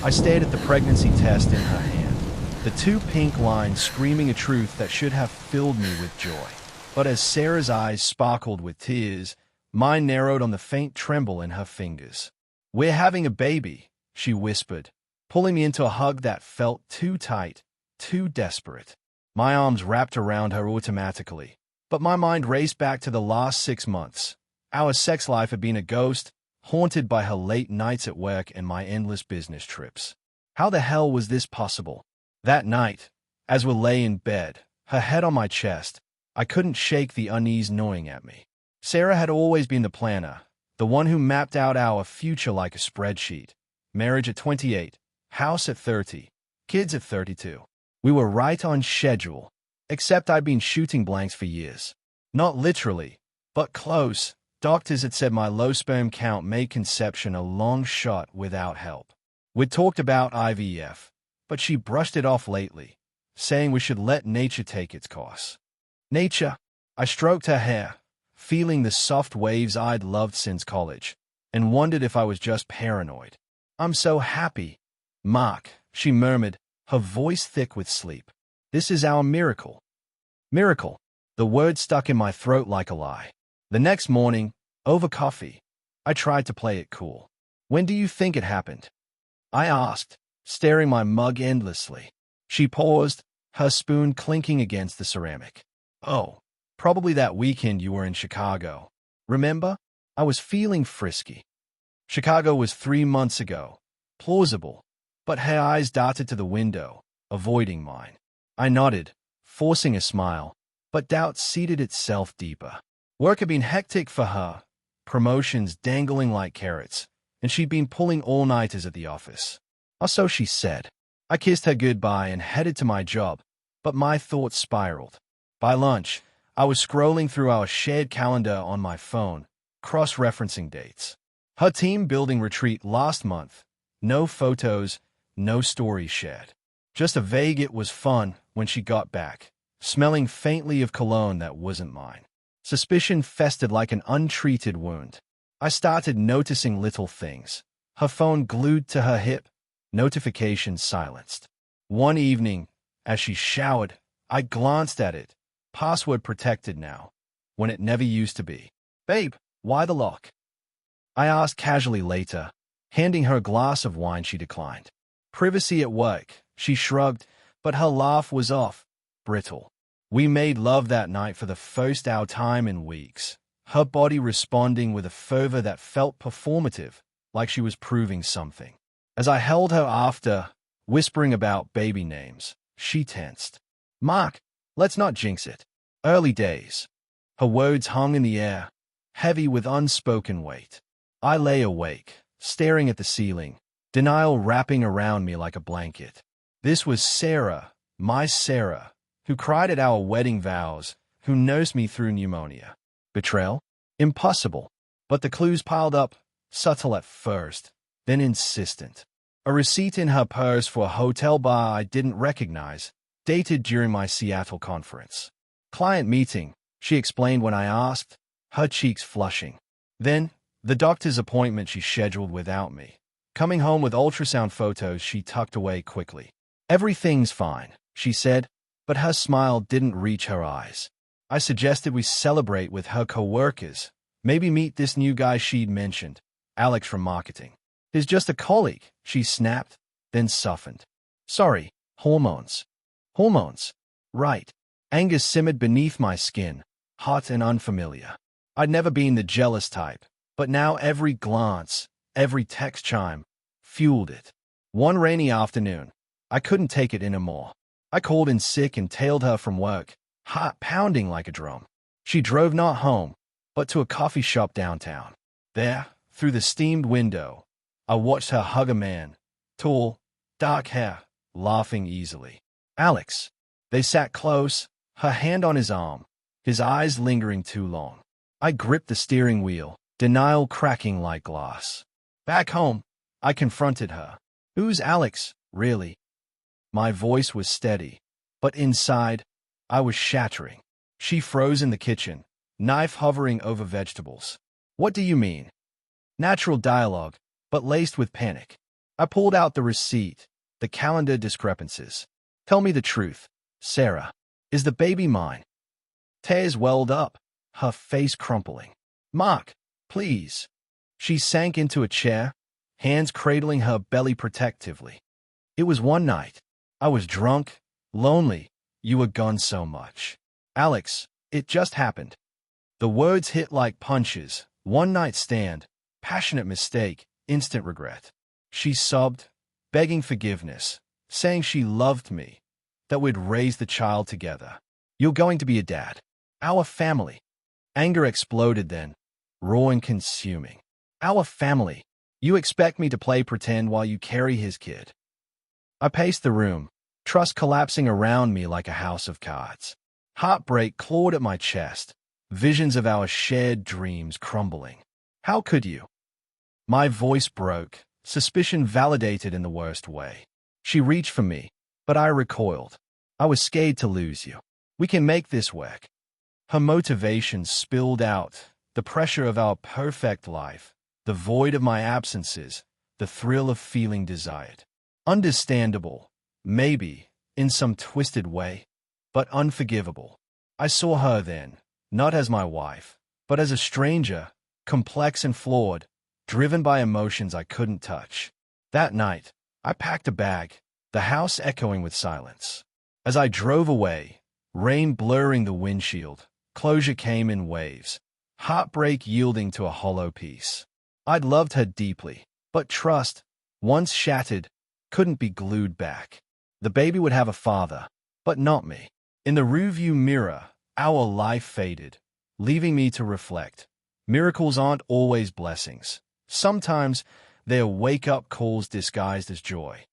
I stared at the pregnancy test in her hand, the two pink lines screaming a truth that should have filled me with joy. But as Sarah's eyes sparkled with tears, mine narrowed on the faint tremble in her fingers. "We're having a baby," she whispered, pulling me into a hug that felt too tight, too desperate. My arms wrapped around her automatically, but my mind raced back to the last 6 months. Our sex life had been a ghost, haunted by her late nights at work and my endless business trips. How the hell was this possible? That night, as we lay in bed, her head on my chest, I couldn't shake the unease gnawing at me. Sarah had always been the planner, the one who mapped out our future like a spreadsheet. Marriage at 28, house at 30, kids at 32. We were right on schedule, except I'd been shooting blanks for years. Not literally, but close. Doctors had said my low sperm count made conception a long shot without help. We'd talked about IVF, but she brushed it off lately, saying we should let nature take its course. Nature? I stroked her hair, feeling the soft waves I'd loved since college, and wondered if I was just paranoid. "I'm so happy, Mark," she murmured, her voice thick with sleep. "This is our miracle." Miracle. The word stuck in my throat like a lie. The next morning, over coffee, I tried to play it cool. "When do you think it happened?" I asked, staring my mug endlessly. She paused, her spoon clinking against the ceramic. "Oh, probably that weekend you were in Chicago. Remember? I was feeling frisky." Chicago was 3 months ago. Plausible, but her eyes darted to the window, avoiding mine. I nodded, forcing a smile, but doubt seated itself deeper. Work had been hectic for her, promotions dangling like carrots, and she'd been pulling all-nighters at the office. Or so she said. I kissed her goodbye and headed to my job, but my thoughts spiraled. By lunch, I was scrolling through our shared calendar on my phone, cross-referencing dates. Her team-building retreat last month. No photos, no stories shared. Just a vague "it was fun" when she got back, smelling faintly of cologne that wasn't mine. Suspicion festered like an untreated wound. I started noticing little things. Her phone glued to her hip, notifications silenced. One evening, as she showered, I glanced at it, password protected now, when it never used to be. "Babe, why the lock?" I asked casually later, handing her a glass of wine she declined. "Privacy at work," she shrugged, but her laugh was off, brittle. We made love that night for the first our time in weeks, her body responding with a fervor that felt performative, like she was proving something. As I held her after, whispering about baby names, she tensed. "Mark, let's not jinx it. Early days." Her words hung in the air, heavy with unspoken weight. I lay awake, staring at the ceiling, denial wrapping around me like a blanket. This was Sarah, my Sarah, who cried at our wedding vows, who nursed me through pneumonia. Betrayal? Impossible. But the clues piled up, subtle at first, then insistent. A receipt in her purse for a hotel bar I didn't recognize, dated during my Seattle conference. "Client meeting," she explained when I asked, her cheeks flushing. Then, the doctor's appointment she scheduled without me. Coming home with ultrasound photos she tucked away quickly. "Everything's fine," she said, but her smile didn't reach her eyes. I suggested we celebrate with her coworkers, maybe meet this new guy she'd mentioned, Alex from marketing. "He's just a colleague," she snapped, then softened. "Sorry, hormones." Hormones? Right. Anger simmered beneath my skin, hot and unfamiliar. I'd never been the jealous type, but now every glance, every text chime, fueled it. One rainy afternoon, I couldn't take it anymore. I called in sick and tailed her from work, heart pounding like a drum. She drove not home, but to a coffee shop downtown. There, through the steamed window, I watched her hug a man, tall, dark hair, laughing easily. Alex. They sat close, her hand on his arm, his eyes lingering too long. I gripped the steering wheel, denial cracking like glass. Back home, I confronted her. "Who's Alex, really?" My voice was steady, but inside, I was shattering. She froze in the kitchen, knife hovering over vegetables. "What do you mean?" Natural dialogue, but laced with panic. I pulled out the receipt, the calendar discrepancies. Tell me the truth, Sarah. Is the baby mine? Tears welled up, her face crumpling. Mark, please. She sank into a chair, hands cradling her belly protectively. It was one night. I was drunk, lonely. You were gone so much. Alex, it just happened. The words hit like punches. One night stand, passionate mistake, instant regret. She sobbed, begging forgiveness, saying she loved me, that we'd raise the child together. You're going to be a dad. Our family. Anger exploded then, raw and consuming. Our family. You expect me to play pretend while you carry his kid. I paced the room, trust collapsing around me like a house of cards. Heartbreak clawed at my chest, visions of our shared dreams crumbling. How could you? My voice broke, suspicion validated in the worst way. She reached for me, but I recoiled. I was scared to lose you. We can make this work. Her motivation spilled out, the pressure of our perfect life, the void of my absences, the thrill of feeling desired. Understandable, maybe, in some twisted way, but unforgivable. I saw her then, not as my wife, but as a stranger, complex and flawed, driven by emotions I couldn't touch. That night, I packed a bag, the house echoing with silence. As I drove away, rain blurring the windshield, closure came in waves, heartbreak yielding to a hollow peace. I'd loved her deeply, but trust, once shattered, couldn't be glued back. The baby would have a father, but not me. In the rearview mirror, our life faded, leaving me to reflect. Miracles aren't always blessings. Sometimes they're wake-up calls disguised as joy.